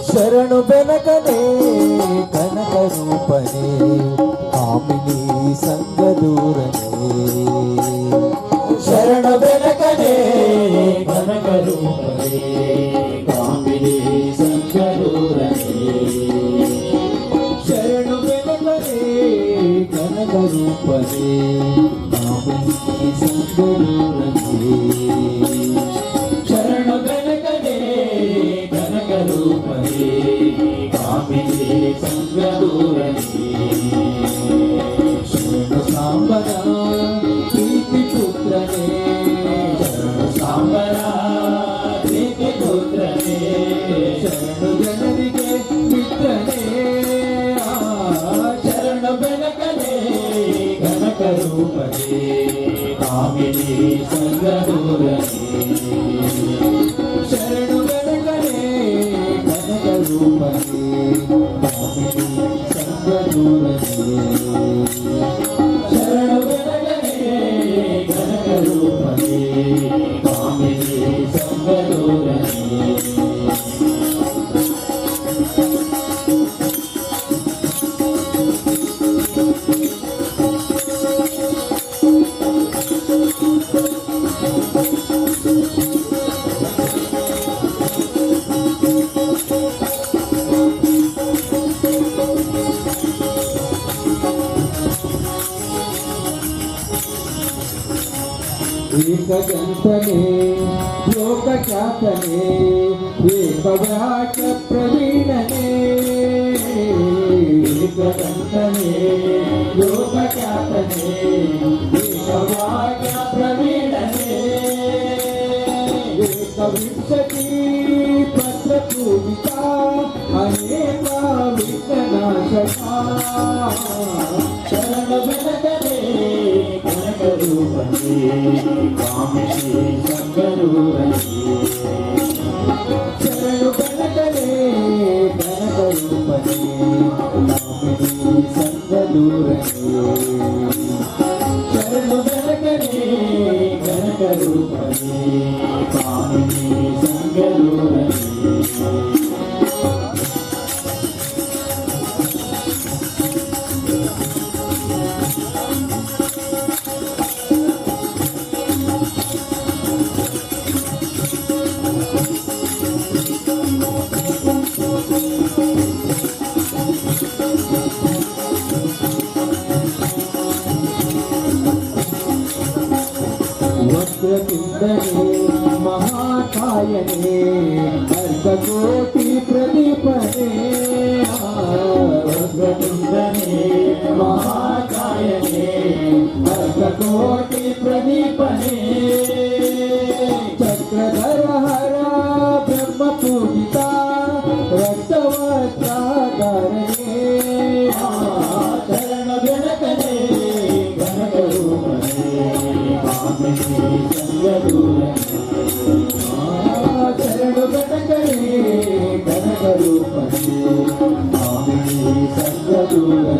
ಶರಣು ಬೆನಕನೆ ಕನಕ ರೂಪನೆ ಕಾಮಿನಿ ಸಂಗ ದೂರನೆ ಶರಣು ಬೆನಕನೆ ಕನಕ ರೂಪನೆ ಕಾಮಿನಿ ಸಂಗ ದೂರನೆ ಶರಣು ಬೆನಕನೆ ಕನಕ ರೂಪನೆ ಕಾಮಿನಿ ಸಂಗ ದೂರನೆ ಶರಣು ಬೆನಕನೆ ಕನಕ ರೂಪನೆ ಕಾಮಿನಿ ಸಂಗ ದೂರನೆ ಶರಣು ಸಾಂಬರ ಪ್ರೀತಿ ಪುತ್ರನೇ ಶರಣು ಸಾಂಬರ ಪ್ರೀತಿ ಪುತ್ರನೇ ಶರಣು ಜನರಿಗೆ ಮಿತ್ರನೇ ಶರಣು ಬೆನಕನೆ ಕನಕ ರೂಪನೆ ಕಾಮಿನಿ ಸಂಗ ದೂರನೆ ಶರಣು ಬೆನಕನೆ ಕನಕ ರೂಪನೆ ಕಾಮಿನಿ ಸಂಗ ದೂರನೆ ಶರಣು ಬೆನಕನೆ ಕನಕ ರೂಪನೆ ಕಾಮಿನಿ ಸಂಗ ದೂರನೆ ಏಕದಂತನೇ ಲೋಕಖ್ಯಾತನೇ ಏಕವ್ಯಾಟ ಪ್ರವೀಣನೇ ಏಕದಂತನೇ ಲೋಕಖ್ಯಾತನೇ ಏಕವಾಕ್ಯ ಪ್ರವೀಣನೇ ಏಕವಿಂಶತಿ ಪತ್ರ ಪೂಜಿತ ಅನೇಕ ವಿಘ್ನನಾಶಕ ಶರಣು ಬೆನಕನೆ ಕನಕ ರೂಪನೆ ಕಾಮಿನಿ ಸಂಗ ದೂರನೆ ಶರಣು ಬೆನಕನೆ ಕನಕ ರೂಪನೆ ಕಾಮಿನಿ ಸಂಗ ದೂರನೆ ಶರಣು ಬೆನಕನೆ ಕನಕ ರೂಪನೆ ಕಾಮಿನಿ ಸಂಗ ದೂರನೆ ವಕ್ರತುಂಡನೇ ಮಹಾಕಾಯನೇ ಅರ್ಧಕೋಟಿ ಪ್ರದೀಪನೇ ವಕ್ರತುಂಡನೇ ಮಹಾಕಾಯನೇ ಅರ್ಧಕೋಟಿ ಪ್ರದೀಪನೇ ಚಕ್ರಧರ ಹರ ಬ್ರಹ್ಮ ಪೂಜಿತ ರಕ್ತವಸ್ತ್ರಾಧರನೇ ಶರಣ ಬೆನಕನೆ ಕನಕ ರೂಪನೆ ಕಾಮಿನಿ ಸಂಗ ದೂರನೆ ಶರಣು ಬೆನಕನೆ ಕನಕ ರೂಪನೆ ಕಾಮಿನಿ ಸಂಗ ದೂರನೆ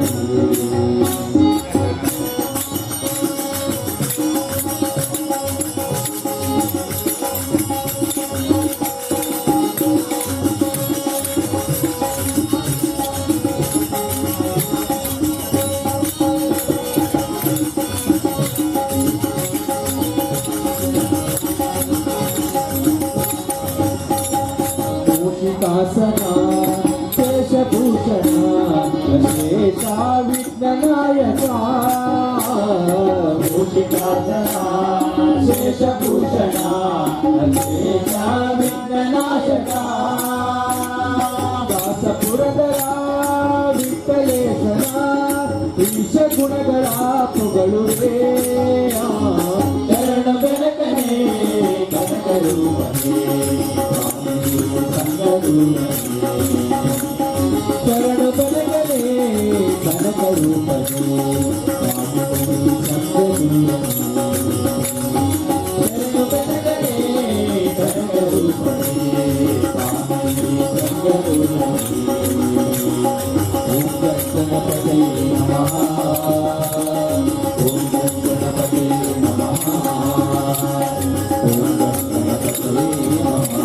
रूपणे स्वामी संगरूपणे शरण बनगले कनक रूपणे स्वामी संगरूपणे शरण बनगले कनक रूपणे स्वामी संगरूपणे ओम गणपते नमः ओम गणपते नमः ओम गणपते नमः